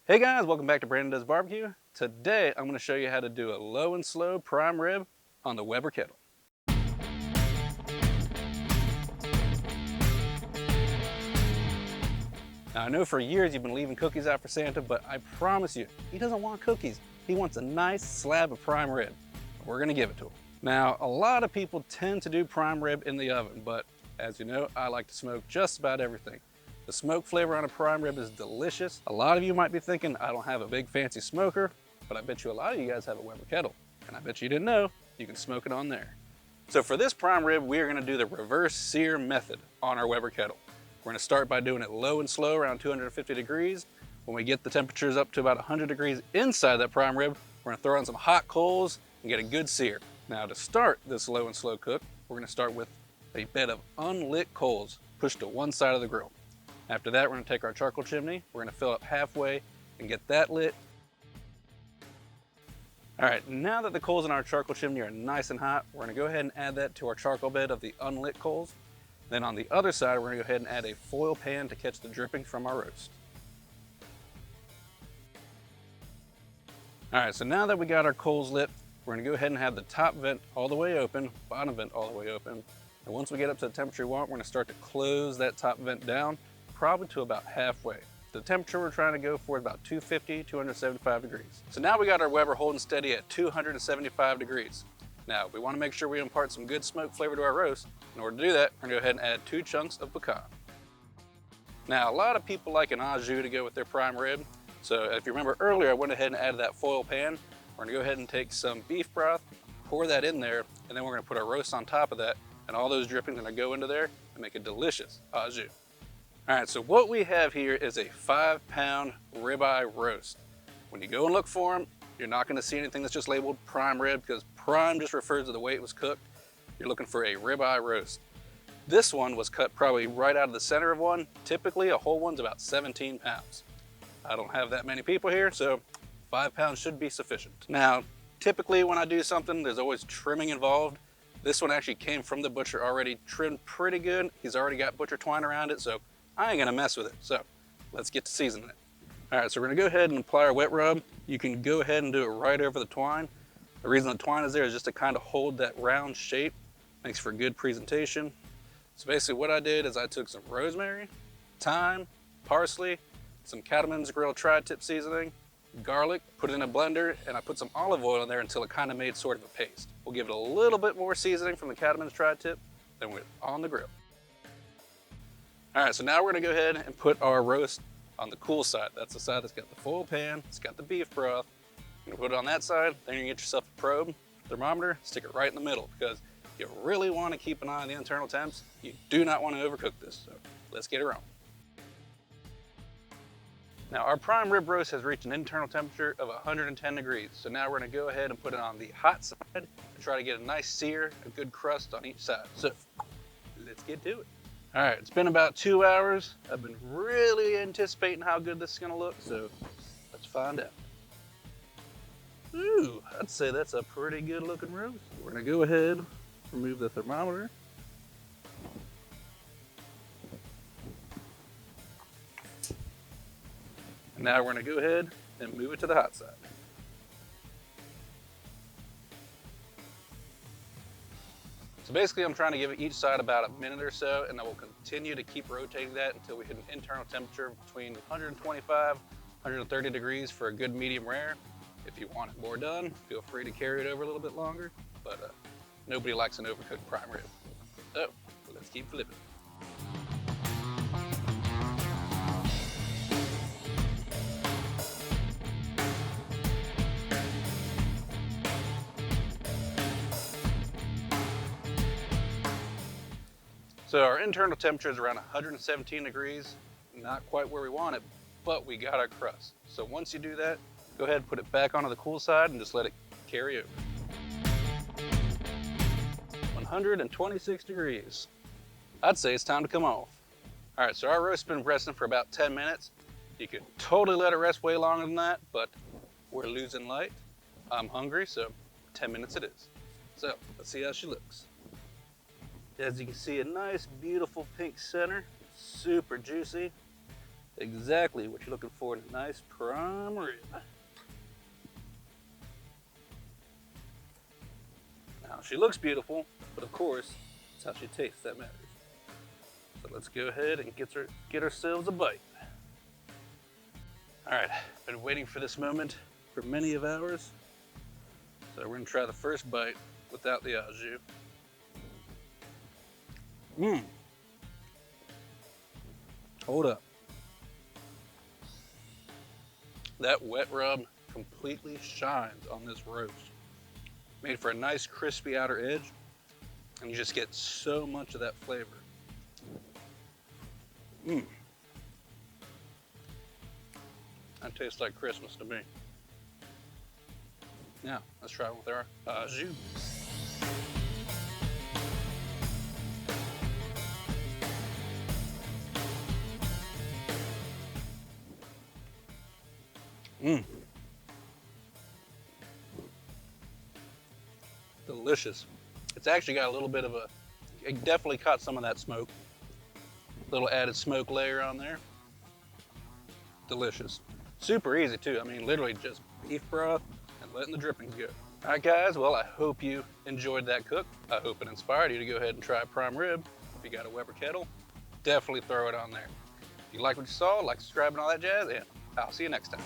Hey guys, welcome back to Brandon Does Barbecue. Today I'm going to show you how to do a low and slow prime rib on the Weber kettle. Now I know for years you've been leaving cookies out for Santa, but I promise you, he doesn't want cookies. He wants a nice slab of prime rib. We're going to give it to him. Now a lot of people tend to do prime rib in the oven, but as you know, I like to smoke just about everything. The smoke flavor on a prime rib is delicious. A lot of you might be thinking, I don't have a big fancy smoker, but I bet you a lot of you guys have a Weber kettle. And I bet you didn't know, you can smoke it on there. So for this prime rib, we are gonna do the reverse sear method on our Weber kettle. We're gonna start by doing it low and slow around 250 degrees. When we get the temperatures up to about 100 degrees inside that prime rib, we're gonna throw on some hot coals and get a good sear. Now to start this low and slow cook, we're gonna start with a bed of unlit coals pushed to one side of the grill. After that, we're gonna take our charcoal chimney, we're gonna fill up halfway and get that lit. All right, now that the coals in our charcoal chimney are nice and hot, we're gonna go ahead and add that to our charcoal bed of the unlit coals. Then on the other side, we're gonna go ahead and add a foil pan to catch the dripping from our roast. All right, so now that we got our coals lit, we're gonna go ahead and have the top vent all the way open, bottom vent all the way open. And once we get up to the temperature we want, we're gonna start to close that top vent down, probably to about halfway. The temperature we're trying to go for is about 250, 275 degrees. So now we got our Weber holding steady at 275 degrees. Now, we want to make sure we impart some good smoke flavor to our roast. In order to do that, we're gonna go ahead and add 2 chunks of pecan. Now, a lot of people like an au jus to go with their prime rib. So if you remember earlier, I went ahead and added that foil pan. We're gonna go ahead and take some beef broth, pour that in there, and then we're gonna put our roast on top of that, and all those drippings are gonna go into there and make a delicious au jus. All right, so what we have here is a 5-pound ribeye roast. When you go and look for them, you're not gonna see anything that's just labeled prime rib, because prime just refers to the way it was cooked. You're looking for a ribeye roast. This one was cut probably right out of the center of one. Typically, a whole one's about 17 pounds. I don't have that many people here, so 5 pounds should be sufficient. Now, typically when I do something, there's always trimming involved. This one actually came from the butcher already trimmed pretty good. He's already got butcher twine around it, so I ain't gonna mess with it. So let's get to seasoning it. All right, so we're gonna go ahead and apply our wet rub. You can go ahead and do it right over the twine. The reason the twine is there is just to kind of hold that round shape. Makes for good presentation. So basically what I did is I took some rosemary, thyme, parsley, some Cattleman's Grill tri-tip seasoning, garlic, put it in a blender, and I put some olive oil in there until it kind of made sort of a paste. We'll give it a little bit more seasoning from the Cattleman's tri-tip, then we're on the grill. All right, so now we're gonna go ahead and put our roast on the cool side. That's the side that's got the foil pan, it's got the beef broth. You're gonna put it on that side, then you get yourself a probe, thermometer, stick it right in the middle, because you really wanna keep an eye on the internal temps. You do not wanna overcook this, so let's get it on. Now our prime rib roast has reached an internal temperature of 110 degrees. So now we're gonna go ahead and put it on the hot side and try to get a nice sear, a good crust on each side. So let's get to it. All right, it's been about 2 hours. I've been really anticipating how good this is gonna look, so let's find out. Ooh, I'd say that's a pretty good looking roast. We're gonna go ahead, remove the thermometer. And now we're gonna go ahead and move it to the hot side. So basically I'm trying to give it each side about a minute or so, and then we'll continue to keep rotating that until we hit an internal temperature between 125, 130 degrees for a good medium rare. If you want it more done, feel free to carry it over a little bit longer, but nobody likes an overcooked prime rib. So let's keep flipping. So our internal temperature is around 117 degrees, not quite where we want it, but we got our crust. So once you do that, go ahead and put it back onto the cool side and just let it carry over. 126 degrees. I'd say it's time to come off. All right, so our roast's been resting for about 10 minutes. You could totally let it rest way longer than that, but we're losing light. I'm hungry, so 10 minutes it is. So let's see how she looks. As you can see, a nice, beautiful pink center, super juicy. Exactly what you're looking for in a nice prime rib. Now, she looks beautiful, but of course, it's how she tastes that matters. So let's go ahead and get ourselves a bite. All right, been waiting for this moment for many of hours. So we're gonna try the first bite without the au jus. Hold up. That wet rub completely shines on this roast. Made for a nice crispy outer edge, and you just get so much of that flavor. That tastes like Christmas to me. Now, let's try it with our au jus. Delicious. It's actually got a little bit of it definitely caught some of that smoke. Little added smoke layer on there. Delicious. Super easy too. I mean, literally just beef broth and letting the drippings go. All right, guys. Well, I hope you enjoyed that cook. I hope it inspired you to go ahead and try prime rib. If you got a Weber kettle, definitely throw it on there. If you like what you saw, like, subscribe, and all that jazz, and I'll see you next time.